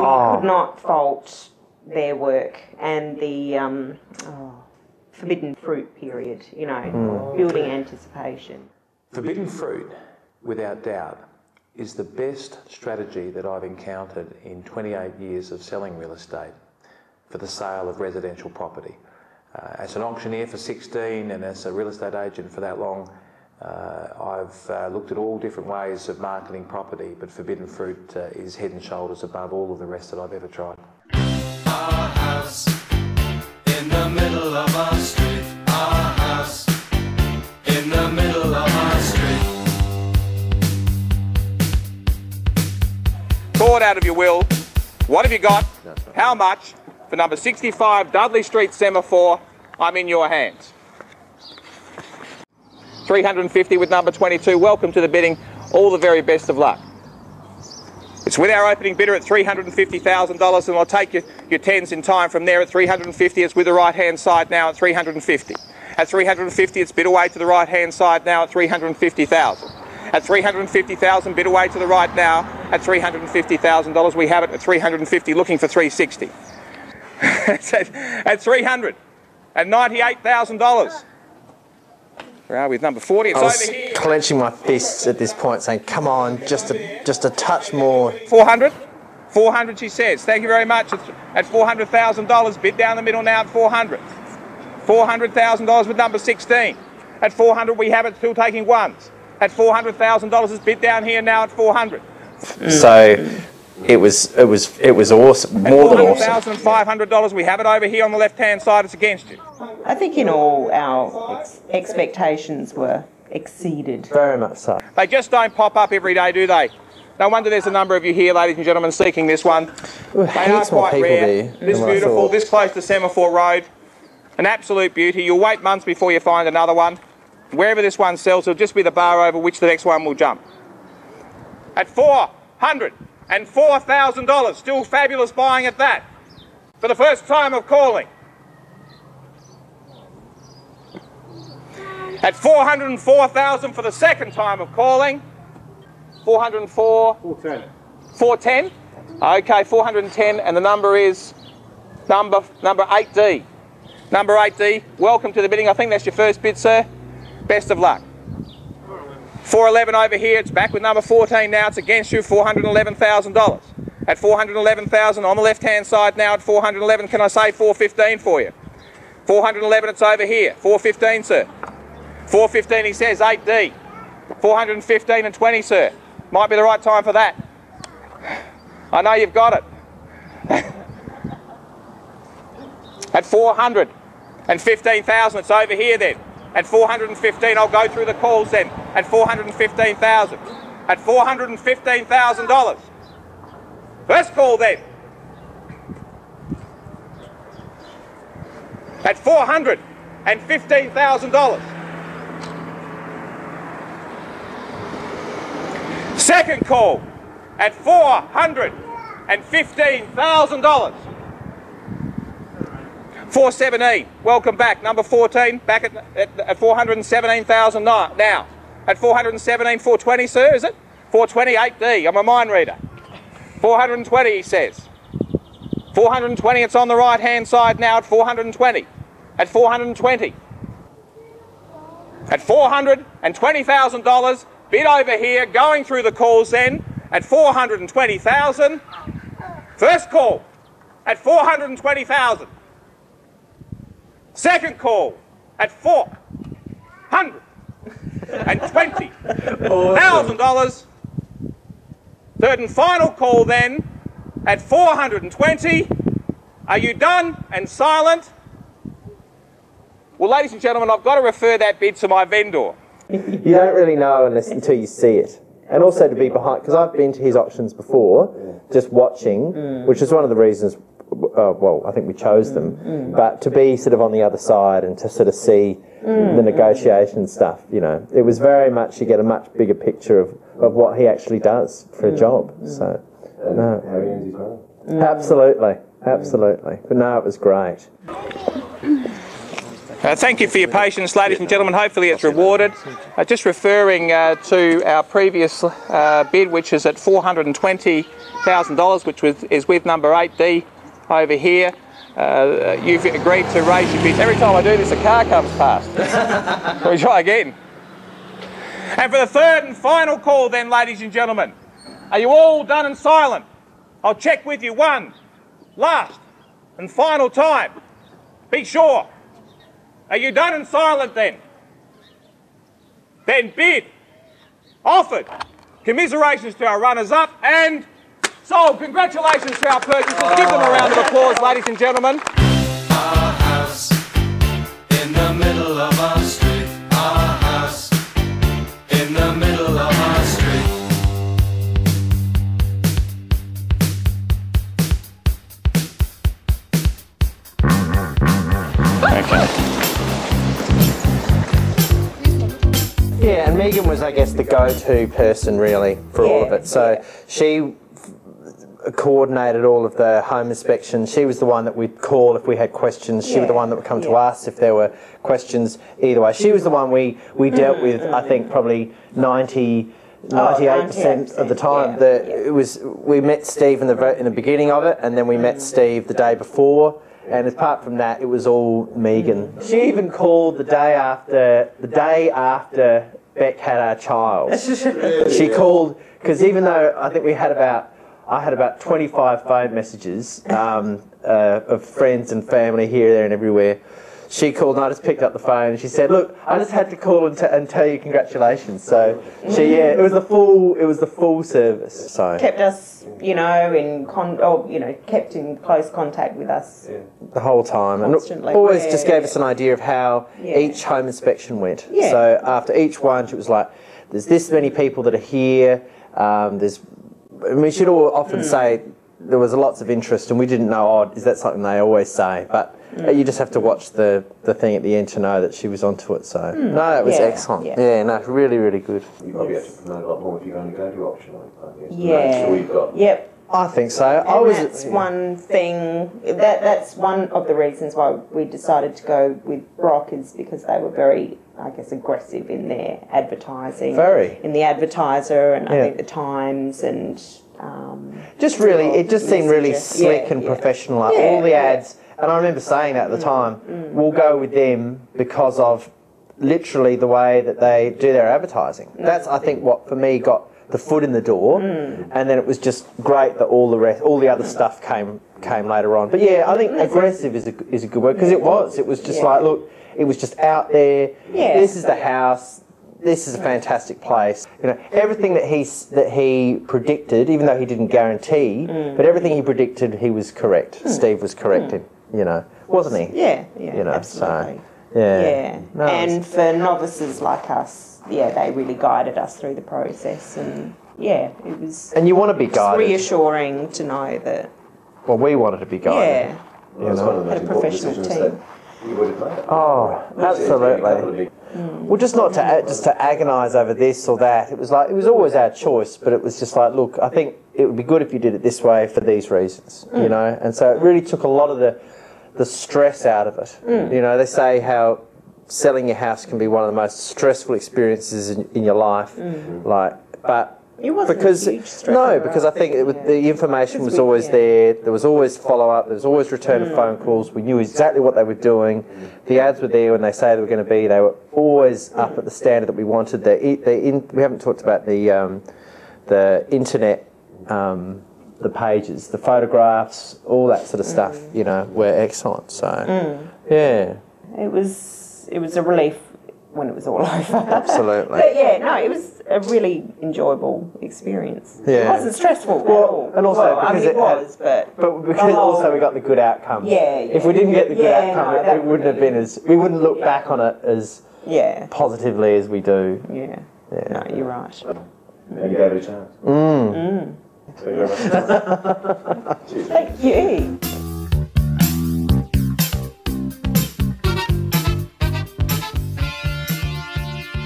We could not fault their work and the forbidden fruit period, you know, building anticipation. Forbidden fruit, without doubt, is the best strategy that I've encountered in 28 years of selling real estate for the sale of residential property. As an auctioneer for 16 and as a real estate agent for that long, I've looked at all different ways of marketing property, but forbidden fruit is head and shoulders above all of the rest that I've ever tried. Our house in the middle of our street. Our house in the middle of our street. Thought out of your will. What have you got? How much? For number 65 Dudley Street Semaphore, I'm in your hands. 350 with number 22. Welcome to the bidding. All the very best of luck. It's with our opening bidder at $350,000, and I'll take your tens in time from there at 350. It's with the right-hand side now at 350. At 350, it's bid away to the right-hand side now at 350,000. At 350,000, bid away to the right now at $350,000. We have it at 350, looking for 360. At $398,000. Where are we with number 40? It's over here. Clenching my fists at this point, saying, "Come on, just a touch more." 400, 400. She says. Thank you very much. At $400,000, bid down the middle now at 400. $400,000 with number 16. At 400, we have it still taking ones. At $400,000 is bid down here now at 400. So it was awesome, more than awesome. $400,500. We have it over here on the left-hand side. It's against you. I think in all our expectations were exceeded. Very much so. They just don't pop up every day, do they? No wonder there's a number of you here, ladies and gentlemen, seeking this one. They are quite rare. This beautiful, this close to Semaphore Road. An absolute beauty. You'll wait months before you find another one. Wherever this one sells, it'll just be the bar over which the next one will jump. At $404,000, still fabulous buying at that. For the first time of calling. At $404,000 for the second time of calling. 404. 410. 410? Okay, 410, and the number is number 8D. Number 8D, welcome to the bidding. I think that's your first bid, sir. Best of luck. 411 over here, it's back with number 14 now, it's against you, $411,000. At $411,000 on the left-hand side now at 411, can I say 415 for you? 411, it's over here, 415, sir. 415, he says, 8D. 415 and 20, sir. Might be the right time for that. I know you've got it. At 415,000, it's over here then. At 415, I'll go through the calls then. At 415,000. At $415,000. First call then. At $415,000. Second call at $415,000. 417, welcome back. Number 14, back at 417,000 now. At 417, 420, sir, is it? 420, 8D, I'm a mind reader. 420, he says. 420, it's on the right-hand side now at 420. At 420. At $420,000, bid over here, going through the calls then, at 420,000. First call, at 420,000. Second call at $420,000. Third and final call then at 420. Are you done and silent? Well, ladies and gentlemen, I've got to refer that bid to my vendor. You don't really know until you see it. And also to be behind, because I've been to his auctions before, just watching, which is one of the reasons, well, I think we chose them, but to be sort of on the other side and to sort of see the negotiation stuff, you know, it was very much, you get a much bigger picture of what he actually does for a job. So, no. How he earns his money. Absolutely, absolutely. But no, it was great. Thank you for your patience, ladies and gentlemen. Hopefully it's rewarded. Just referring to our previous bid, which is at $420,000, which is with number 8D over here. You've agreed to raise your bids. Every time I do this, a car comes past. We try again. And for the third and final call then, ladies and gentlemen, are you all done and silent? I'll check with you one last and final time. Be sure. Are you done and silent then? Then bid, offered. Commiserations to our runners-up and sold. Congratulations to our purchasers. Give them a round of applause, ladies and gentlemen. Our house in the middle of our street. Our house in the middle of our street. Okay. Yeah, and Megan was, I guess, the go-to person really for all of it. So she coordinated all of the home inspections. She was the one that we'd call if we had questions. She was the one that would come to us if there were questions either way. She was the one we dealt with, I think, probably 98% of the time. It was, we met Steve in the beginning of it, and then we met Steve the day before. And apart from that, it was all Megan. She even called the day after Beck had our child. She called, because even though I think I had about 25 phone messages of friends and family here, there and everywhere, she called and I just picked up the phone and she said, look, I just had to call and tell you congratulations. So it was the full service. So Kept us, kept in close contact with us the whole time, constantly. And always just gave us an idea of how each home inspection went. Yeah. So after each one, it was like, there's this many people that are here. We should all often say there was lots of interest, and we didn't know, is that something they always say? But you just have to watch the thing at the end to know that she was onto it. So no, it was excellent. Yeah, no, really, really good. You probably have to promote a lot more if you're going to go to auction, I guess. Yeah. Sure you've got. Yep. I think so. And that's one thing. That's one of the reasons why we decided to go with Brock, is because they were very, I guess, aggressive in their advertising. Very. In the Advertiser, and I think the Times, and just really, it just seemed really slick and professional. Like all the ads, and I remember saying that at the time. We'll go with them because of literally the way that they do their advertising. That's, I think, what for me got the foot in the door, and then it was just great that all the other stuff came later on. But yeah, I think aggressive is a good word, because it was just like, look, it was just out there. This is the house. This is a fantastic place. Everything that he predicted, even though he didn't guarantee, but everything he predicted, he was correct. Steve was correct in, wasn't he? Yeah, absolutely. So, no, and for novices like us, they really guided us through the process, and it was. And you want to be guided. Reassuring to know that. Well, we wanted to be guided. Yeah, had a professional team. You would have made it. Oh, absolutely. Well, just not to agonise over this or that. It was always our choice, but it was just like, look, I think it would be good if you did it this way for these reasons, And so it really took a lot of the stress out of it. They say how selling your house can be one of the most stressful experiences in your life. But it wasn't because a huge stress because I think the information was always there. There was always follow-up. There was always return of phone calls. We knew exactly what they were doing. The ads were there when they say they were going to be. They were always up at the standard that we wanted. We haven't talked about the internet, the pages, the photographs, all that sort of stuff. Were excellent. So yeah, it was a relief when it was all over. Absolutely. But it was a really enjoyable experience. Yeah. It wasn't stressful at all. And also because it was, but because also we got the good outcome. If we didn't get the good outcome, it wouldn't have been we wouldn't look back on it as positively as we do. Yeah. No, you're right. And you gave it a chance. Thank you very much. Cheers. Thank you.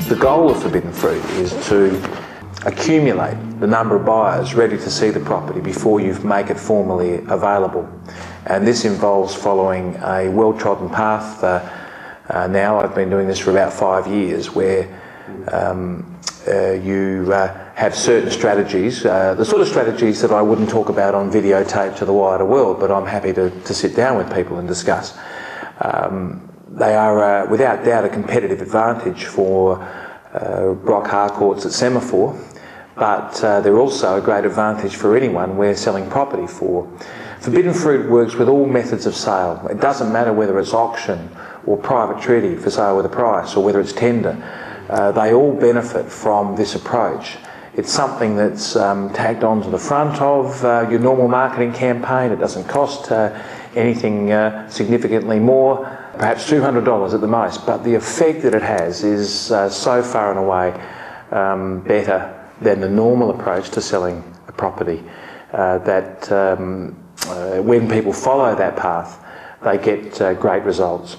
The goal of Forbidden Fruit is to accumulate the number of buyers ready to see the property before you make it formally available. And this involves following a well-trodden path, now. I've been doing this for about 5 years, where you have certain strategies, the sort of strategies that I wouldn't talk about on videotape to the wider world, but I'm happy to sit down with people and discuss. They are without doubt a competitive advantage for Brock Harcourts at Semaphore, but they're also a great advantage for anyone we're selling property for. Forbidden fruit works with all methods of sale. It doesn't matter whether it's auction or private treaty for sale with a price, or whether it's tender. They all benefit from this approach. It's something that's tagged on to the front of your normal marketing campaign. It doesn't cost anything significantly more, perhaps $200 at the most, but the effect that it has is so far and away better than the normal approach to selling a property, that when people follow that path, they get great results.